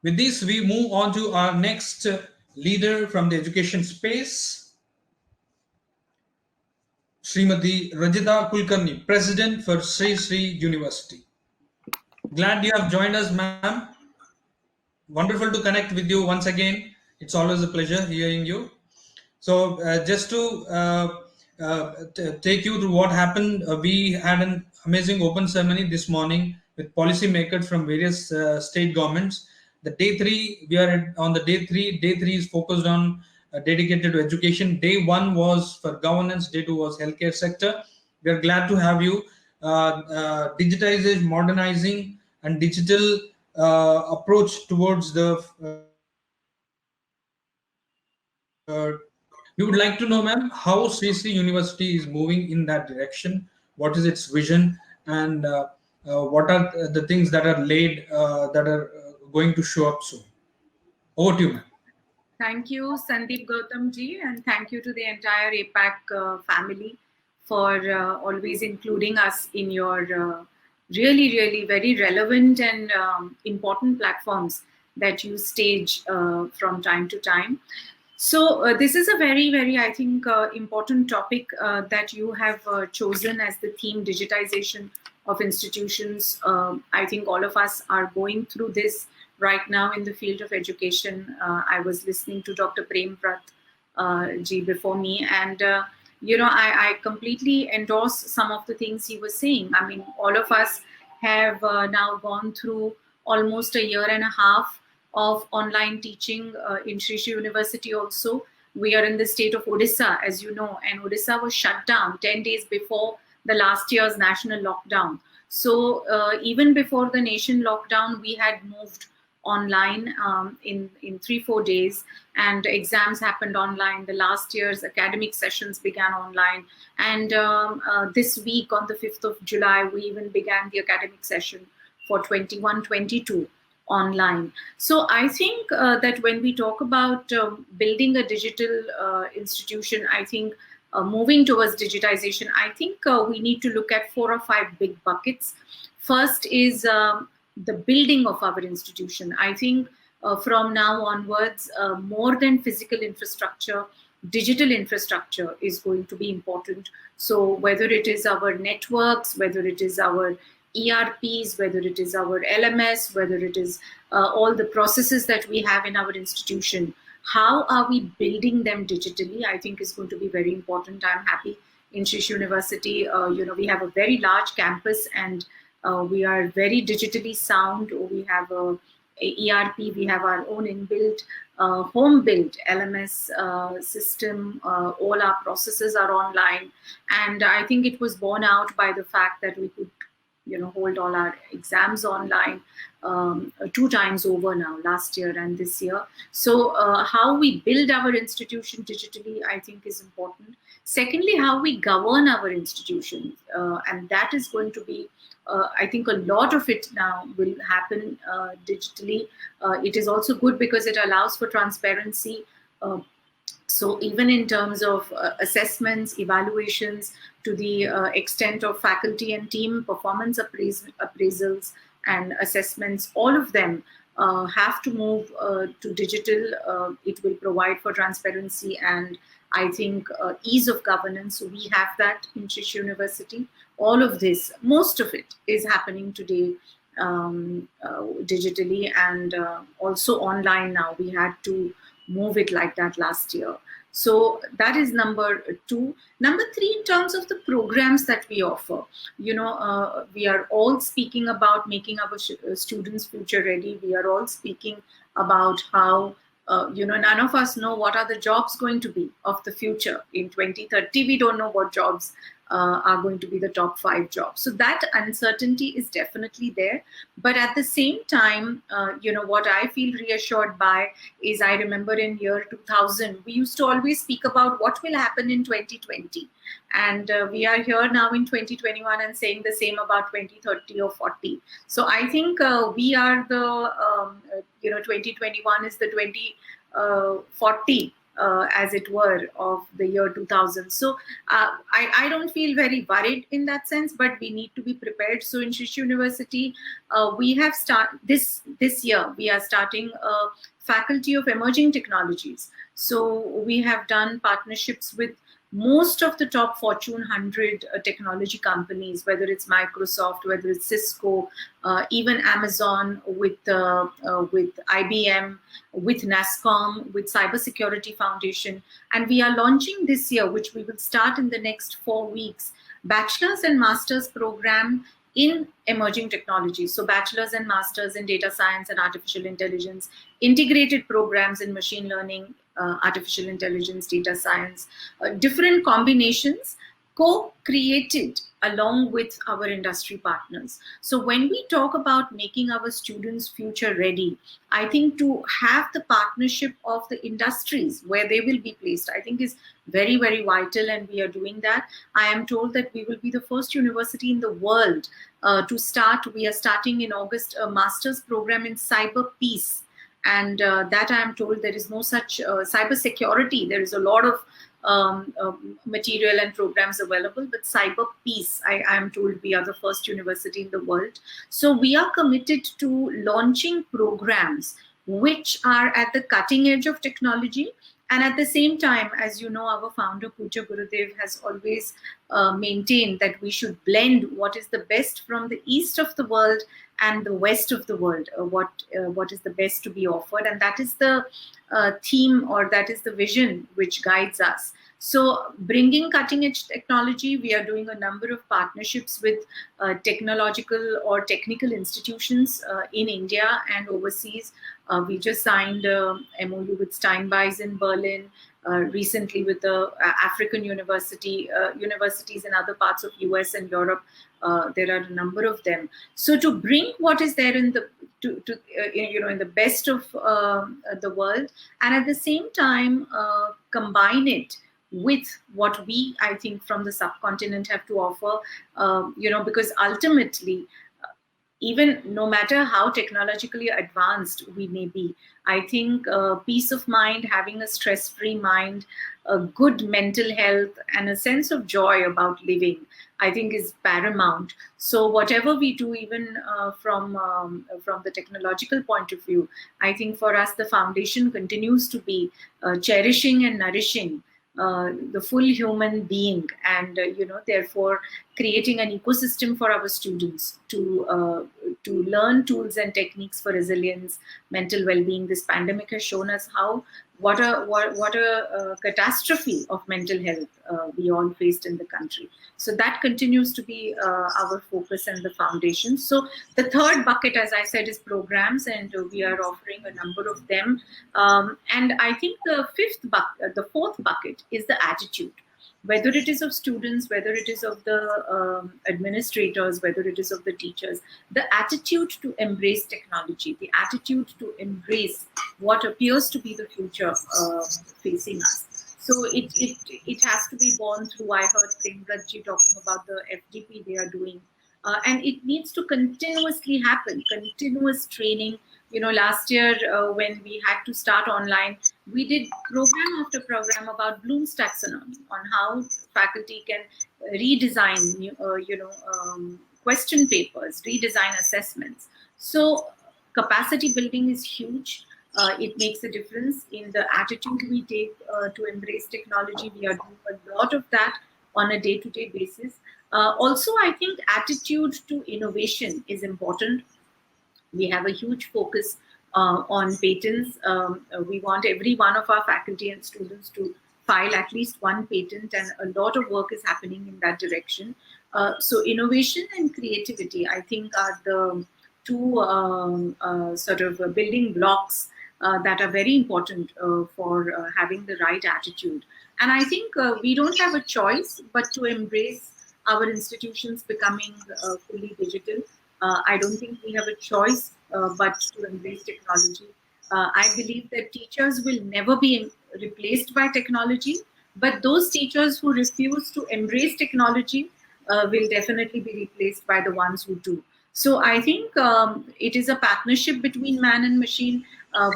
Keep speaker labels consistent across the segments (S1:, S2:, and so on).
S1: With this, we move on to our next leader from the education space, Srimati Rajita Kulkarni, President for Sri Sri University. Glad you have joined us, ma'am. Wonderful to connect with you once again. It's always a pleasure hearing you. So, just to take you through what happened, we had an amazing open ceremony this morning with policymakers from various state governments. The day three, we are on the day three. Day three is focused on dedicated to education. Day one was for governance. Day two was healthcare sector. We are glad to have you. Digitization, modernizing, and digital approach towards the we would like to know, ma'am, how Sri Sri University is moving in that direction. What is its vision, and what are the things that are laid that are going to show up soon? Over to you, ma'am.
S2: Thank you, Sandeep Gautam ji, and thank you to the entire APAC family for always including us in your really very relevant and important platforms that you stage from time to time. So this is a very, I think, important topic that you have chosen as the theme: digitization of institutions. I think all of us are going through this right now in the field of education. I was listening to Dr. Prem Prat ji before me, and I completely endorse some of the things he was saying. I mean, all of us have now gone through almost a year and a half of online teaching in Sri Sri University also. We are in the state of Odisha, as you know, and Odisha was shut down 10 days before the last year's national lockdown. So even before the nation lockdown, we had moved online in 3-4 days, and exams happened online. The last year's academic sessions began online, and this week on the 5th of July, we even began the academic session for 21-22 online. So I think that when we talk about building a digital institution, I think moving towards digitization, I think we need to look at 4 or 5 big buckets. First is the building of our institution. I think from now onwards, more than physical infrastructure, digital infrastructure is going to be important. So whether it is our networks, whether it is our ERPs, whether it is our LMS, whether it is all the processes that we have in our institution, how are we building them digitally, I think is going to be very important. I'm happy in Sri Sri University, we have a very large campus, and we are very digitally sound. We have a ERP, we have our own inbuilt, home-built LMS system. All our processes are online, and I think it was borne out by the fact that we could hold all our exams online 2 times over now, last year and this year. So how we build our institution digitally, I think, is important. Secondly, how we govern our institutions, and that is going to be, I think a lot of it now will happen digitally. It is also good because it allows for transparency. So even in terms of assessments, evaluations, to the extent of faculty and team performance appraisals and assessments, all of them have to move to digital. It will provide for transparency and, I think, ease of governance. So we have that in Sri Sri University. All of this, most of it, is happening today digitally, and also online now. We had to move it like that last year. So that is number 2. Number 3, in terms of the programs that we offer, we are all speaking about making our students future ready. We are all speaking about how none of us know what are the jobs going to be of the future in 2030. We don't know what jobs are going to be the top 5 jobs. So that uncertainty is definitely there. But at the same time, what I feel reassured by is, I remember in year 2000, we used to always speak about what will happen in 2020. And we are here now in 2021 and saying the same about 2030 or 40. So I think we are the, 2021 is the 2040 as it were, of the year 2000. So I don't feel very worried in that sense, but we need to be prepared. So in Srish University, we have this year, we are starting a faculty of emerging technologies. So we have done partnerships with most of the top Fortune 100 technology companies, whether it's Microsoft, whether it's Cisco, even Amazon, with IBM, with NASSCOM, with Cybersecurity Foundation. And we are launching this year, which we will start in the next 4 weeks, bachelor's and master's program in emerging technologies. So bachelor's and master's in data science and artificial intelligence, integrated programs in machine learning, artificial intelligence, data science, different combinations co-created along with our industry partners. So when we talk about making our students future ready, I think to have the partnership of the industries where they will be placed, I think is very, very vital, and we are doing that. I am told that we will be the first university in the world to start. We are starting in August a master's program in cyber peace. And that I am told there is no such cyber security. There is a lot of material and programs available, but cyber peace, I am told we are the first university in the world. So we are committed to launching programs which are at the cutting edge of technology. And at the same time, as you know, our founder, Pujya Gurudev, has always maintained that we should blend what is the best from the east of the world and the west of the world, what is the best to be offered. And that is the theme, or that is the vision which guides us. So bringing cutting edge technology, we are doing a number of partnerships with technological or technical institutions in India and overseas. We just signed a MOU with Steinbeis in Berlin, recently with the African universities in other parts of US and Europe. There are a number of them. So to bring what is there in the in the best of the world, and at the same time combine it with what we, I think, from the subcontinent have to offer, because ultimately, even no matter how technologically advanced we may be, I think peace of mind, having a stress-free mind, a good mental health, and a sense of joy about living, I think is paramount. So whatever we do, even from the technological point of view, I think for us the foundation continues to be cherishing and nourishing the full human being, and therefore creating an ecosystem for our students to learn tools and techniques for resilience, mental well-being. This pandemic has shown us what a catastrophe of mental health we all faced in the country. So that continues to be our focus and the foundation. So the third bucket, as I said, is programs, and we are offering a number of them. And I think the fourth bucket is the attitude, whether it is of students, whether it is of the administrators, whether it is of the teachers, the attitude to embrace technology, the attitude to embrace what appears to be the future facing us. So it has to be born through, I heard Premratji talking about the FDP they are doing. And it needs to continuously happen, continuous training. Last year when we had to start online, we did program after program about Bloom's taxonomy on how faculty can redesign, question papers, redesign assessments. So capacity building is huge. It makes a difference in the attitude we take to embrace technology. We are doing a lot of that on a day-to-day basis. Also, I think attitude to innovation is important. We have a huge focus on patents. We want every one of our faculty and students to file at least one patent, and a lot of work is happening in that direction. So innovation and creativity, I think, are the two sort of building blocks that are very important for having the right attitude. And I think we don't have a choice but to embrace our institutions becoming fully digital. I don't think we have a choice but to embrace technology. I believe that teachers will never be replaced by technology, but those teachers who refuse to embrace technology will definitely be replaced by the ones who do. So I think it is a partnership between man and machine.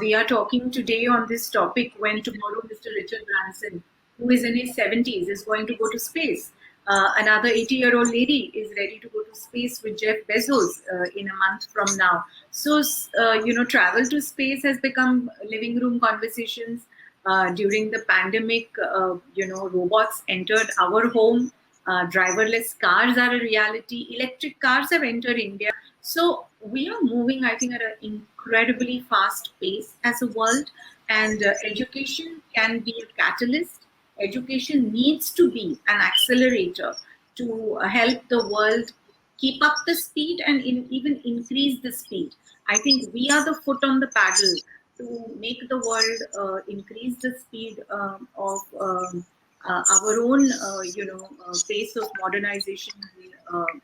S2: We are talking today on this topic when tomorrow Mr. Richard Branson, who is in his 70s, is going to go to space. Another 80-year-old lady is ready to go to space with Jeff Bezos in a month from now. So, travel to space has become living room conversations. During the pandemic, robots entered our home. Driverless cars are a reality. Electric cars have entered India. So we are moving, I think, at an incredibly fast pace as a world. And education can be a catalyst. Education needs to be an accelerator to help the world keep up the speed and even increase the speed. I think we are the foot on the paddle to make the world increase the speed of our own, pace of modernization and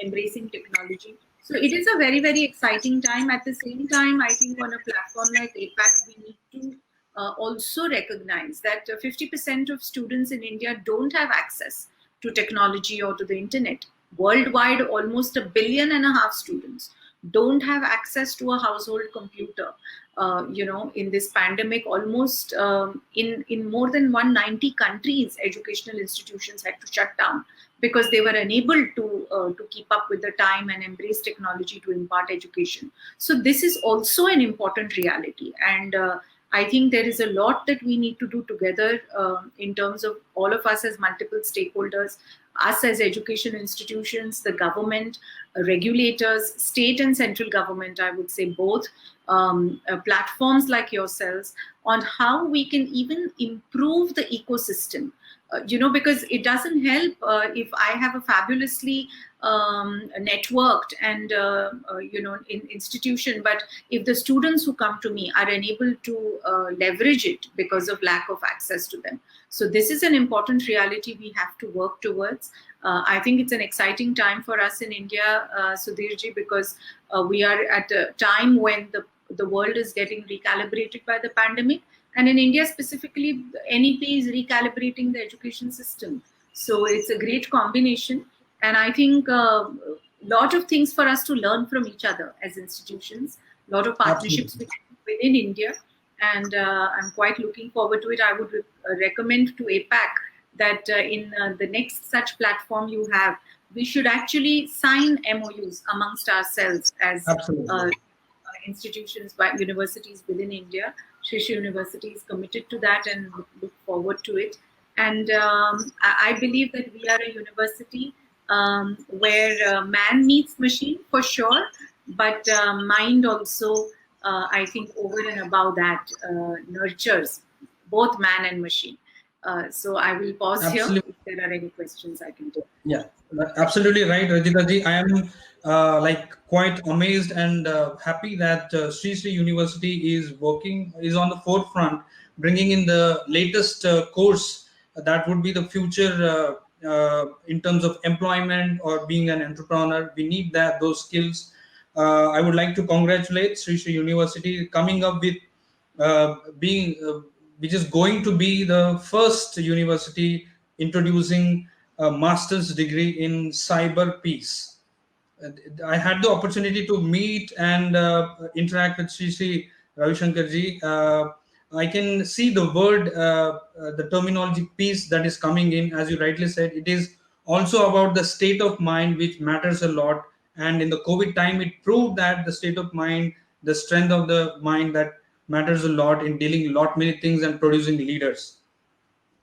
S2: embracing technology. So it is a very, very exciting time. At the same time, I think on a platform like APAC, we need to also recognize that 50% of students in India don't have access to technology or to the internet. Worldwide, almost 1.5 billion students don't have access to a household computer. In this pandemic, almost in more than 190 countries, educational institutions had to shut down because they were unable to keep up with the time and embrace technology to impart education. So this is also an important reality, and I think there is a lot that we need to do together in terms of all of us as multiple stakeholders, us as education institutions, the government, regulators, state and central government, I would say both, platforms like yourselves, on how we can even improve the ecosystem. Because it doesn't help if I have a fabulously networked and institution, but if the students who come to me are unable to leverage it because of lack of access to them. So this is an important reality we have to work towards. I think it's an exciting time for us in India, Sudhirji, because we are at a time when the world is getting recalibrated by the pandemic. And in India specifically, NEP is recalibrating the education system. So it's a great combination. And I think a lot of things for us to learn from each other as institutions, a lot of partnerships within India. And I'm quite looking forward to it. I would recommend to APAC that in the next such platform you have, we should actually sign MOUs amongst ourselves as institutions, by universities within India. Sri Sri University is committed to that and look forward to it. And I believe that we are a university where man meets machine for sure, but mind also, I think over and above that, nurtures both man and machine. So I will pause here. If there are any questions, I can take.
S1: Yeah, absolutely right, Rajita ji. I am quite amazed and happy that Sri Sri University is on the forefront, bringing in the latest course that would be the future in terms of employment or being an entrepreneur. We need those skills. I would like to congratulate Sri Sri University coming up with which is going to be the first university introducing a master's degree in cyber peace. I had the opportunity to meet and interact with Sri Sri Ravi Shankar ji. I can see the word, the terminology peace that is coming in. As you rightly said, it is also about the state of mind, which matters a lot. And in the COVID time, it proved that the state of mind, the strength of the mind, that matters a lot in dealing many things and producing leaders.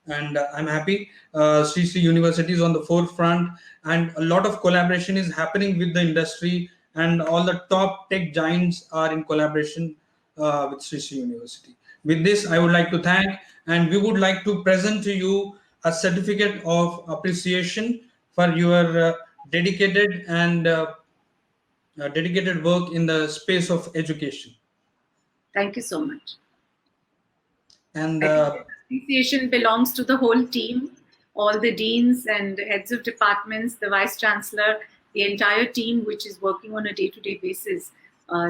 S1: And I'm happy Sri Sri University is on the forefront, and a lot of collaboration is happening with the industry, and all the top tech giants are in collaboration with Sri Sri University. With this, I would like to thank, and we would like to present to you a certificate of appreciation for your dedicated work in the space of education.
S2: Thank you so much.
S1: And
S2: appreciation belongs to the whole team, all the deans and heads of departments, the vice chancellor, the entire team, which is working on a day-to-day basis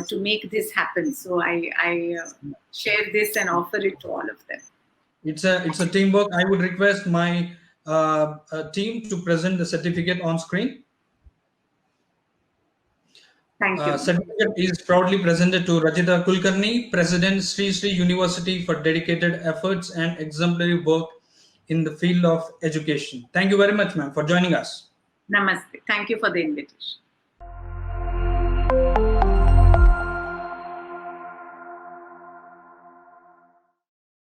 S2: to make this happen. So I share this and offer it to all of them.
S1: It's a teamwork. I would request my team to present the certificate on screen.
S2: Thank you.
S1: Certificate is proudly presented to Rajita Kulkarni, President, Sri Sri University, for dedicated efforts and exemplary work in the field of education. Thank you very much, ma'am, for joining us.
S2: Namaste. Thank you for the invitation.